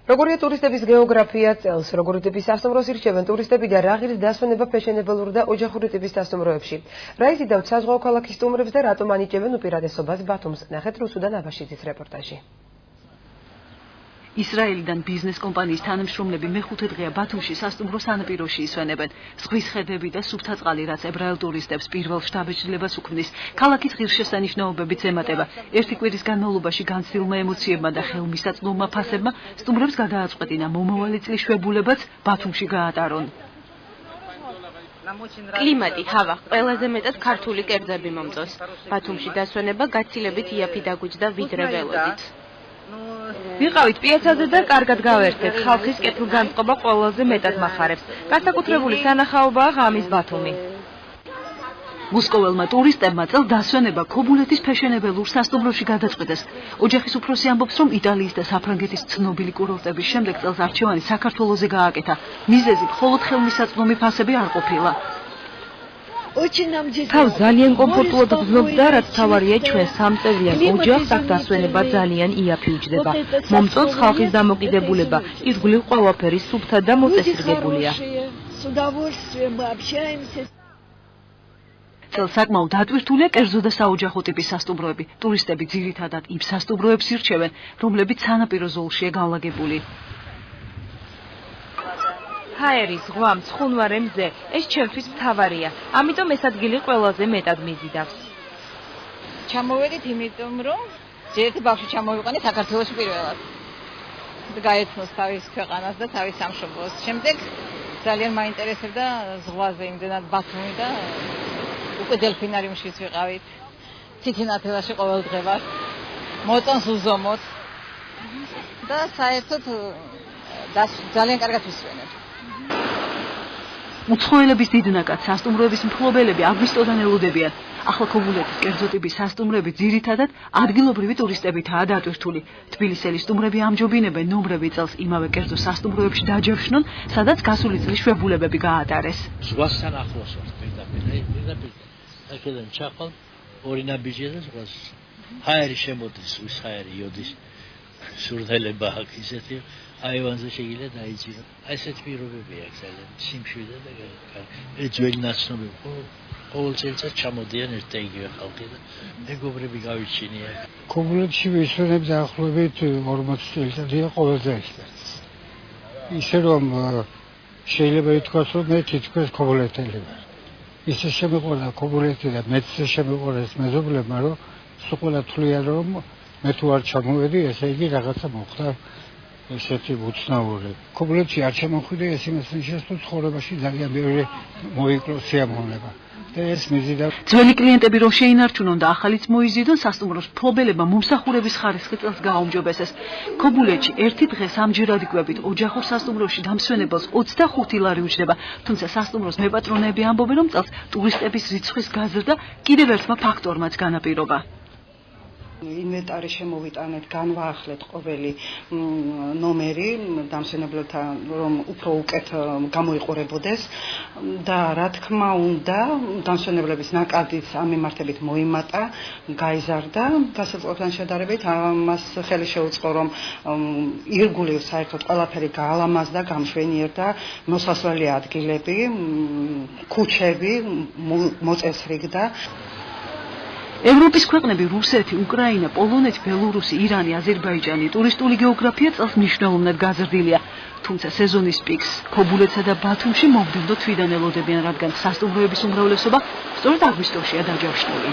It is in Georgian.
როგორია ტურისტების გეოგრაფია წელს, როგორი ტიპის სასტუმროს ირჩევენ ტურისტები და რა ღირს დასვენება ფეშენებელურ და ოჯახური ტიპის სასტუმროებში. რა იზიდავთ საზღვაო ქალაქის სტუმრებს და რატომ ანიჭებენ უპირატესობას ბათუმს? ნახეთ რუსუდან აბაშიძის რეპორტაჟი. ისრაელიდან ბიზნეს კომპანიის თანამშრომლები მეხუთე დღეა ბათუმში სასტუმრო სანაპიროში ისვენებენ. ზღვის ხედები და სუფთა წყალი, რაც ებრაელ ტურისტებს პირველ შთაბეჭდილებას უქმნის, ქალაქის ღირსშესანიშნაობებიც ემატება. ერთი კვირის განმავლობაში განცდილმა ემოციებმა და ხელმისაწვდომმა ფასებმა სტუმრებს გადააწყვეტინა მომავალი წლის შვებულებაც ბათუმში გაატარონ. კლიმატი, ჰავა, ყველაზე მეტად ქართული კერძები მომწონს. ბათუმში დასვენება გაცილებით იაფი დაგვიჯდა ვიდრე ველოდით. ვიყავით პიაცაზე და კარგად გავერთეთ. ხალხის კეთილგანწყობა ყველაზე მეტად მახარებს. განსაკუთრებული სანახაობაა ღამის ბათუმი. მოსკოველმა ტურისტებმა წელს დასვენება ქობულეთის ფეშენებელურ სასტუმროში გადაწყვეტეს. ოჯახის უფროსი ამბობს, რომ იტალიის და საფრანგეთის ცნობილი კურორტების შემდეგ წელს არჩევანი საქართველოზე გააკეთა. მიზეზი მხოლოდ ხელმისაწვდომი ფასები არ ყოფილა. თავ ძალიან კომფორტულად გრძნობ და რაც თავარია ჩვენ სამწევრიან ოჯახს აქ დასვენება ძალიან იაფი უჯდება. მომწონს ხალხის დამოკიდებულება, ირგვლივ ყველაფერი სუფთა და მოწესრიგებულია. წელს საკმაოდ დატვირთულია კერძო და საოჯახო ტიპის სასტუმროები. ტურისტები ძირითადად იმ სასტუმროებს ირჩევენ, რომლებიც სანაპირო ზოლშია განლაგებული. ჰაერი, ზღვა, მცხუნვარე მზე, ეს ჩემთვის მთავარია. ამიტომ ეს ადგილი ყველაზე მეტად მიზიდავს. ჩამოვედით იმიტომ, რომ ერთი ბავშვი ჩამოვიყვანე საქართველოს პირველად. გაეცნოს თავის ქვეყანას და თავის სამშობლოს. შემდეგ ძალიან მაინტერესებდა ზღვაზე იმდენად ბათუმი და უკვე დელფინარიუმშიც ვიყავით. თითინათელაში ყოველ დღე ვარ. მოწონს უზომოდ. და საერთოდ ძალიან კარგად ვისვენებ. უცხოელების დიდნაკად სასტუმროების მფლობელები აგვისტოდან ელოდებიან. ახლა ქობულეთის კერძო ტიპის სასტუმროები ძირითადად ადგილობრივი ტურისტებითაა დატვირთული. თბილისელი სტუმრები ამჯობინებენ ნომრები წელს იმავე კერძო სასტუმროებში დაჯავშნონ, სადაც გასული წლის შვებულებები გაატარეს. ზღვასთან ახლოს ვარ პირდაპირ. აქედან ჩახვალ ორი ნაბიჯია და ზღვას. ჰაერი შემოდის, ზღვის ჰაერი იოდის. სურდელება აქ ისეთი აივანზე შეიძლება დაიჭირო. ესეთ პირობებია ძალიან სიმშვიდე და ძველი ნაცნობი ყოველ წელიწად ჩამოდიან ერთ-იგივე ხალხი და მეგობრები გავიჩინია. ქობულეთში ვისვენებ დაახლოებით 40 წელიწადია ყველაზე ერთად. ისე რომ შეიძლება ითქვას, რომ მე თითქოს ქობულეთელი ვარ. ისე შემიყვარდა ქობულეთი და მეც შემიყვარდა ეს მეზობლებმა, რომ სულ ყველა თვლიან, რომ მე თუ არ ჩამოვედი, ესე იგი რაღაცა მოხდა ესეთი უცნაური. ქობულეთში არ ჩამოვხვიდე, ეს იმას ნიშნავს, რომ ცხოვრებაში ძალიან ბევრი მოიკლო სიამოვნება. და ეს მიზიდავს. ძველი კლიენტები რომ შეინარჩუნონ და ახალიც მოიზიდონ, სასტუმროს მფლობელებმა მომსახურების ხარისხი წელს გააუმჯობესეს. ქობულეთში ერთი დღე სამჯერად იკვებით ოჯახურ სასტუმროში დამსვენებელს 25 ლარი უჯდება, თუმცა სასტუმროს მეპატრონეები ამბობენ, რომ წელს ტურისტების რიცხვის გაზრდა კიდევ ერთმა ფაქტორმაც განაპირობა. ინვენტარი შემოვიტანეთ, განვაახლეთ ყოველი ნომერი დამსვენებელთა, რომ უფრო უკეთ გამოიყურებოდეს და რა თქმა უნდა, დამსვენებლების ნაკადიც ამ მიმართებით მოიმატა, გაიზარდა. გასაწყობთან შედარებით ამას ხელი შეუწყო, რომ ირგვლივ საერთოდ ყველაფერი გაალამაზდა, გამშვენიერდა, მოსასვლელი ადგილები, ქუჩები მოწესრიგდა. ევროპის ქვეყნები რუსეთი, უკრაინა, პოლონეთი, ბელორუსი, ირანი, აზერბაიჯანი ტურისტული გეოგრაფია წელს მნიშვნელოვნად გაზრდილია. თუმცა სეზონის პიკს ქობულეთსა და ბათუმში მომდევნო თვიდან ელოდებიან, რადგან სასტუმროების უმრავლესობა სწორედ აგვისტოშია დაჯავშნული.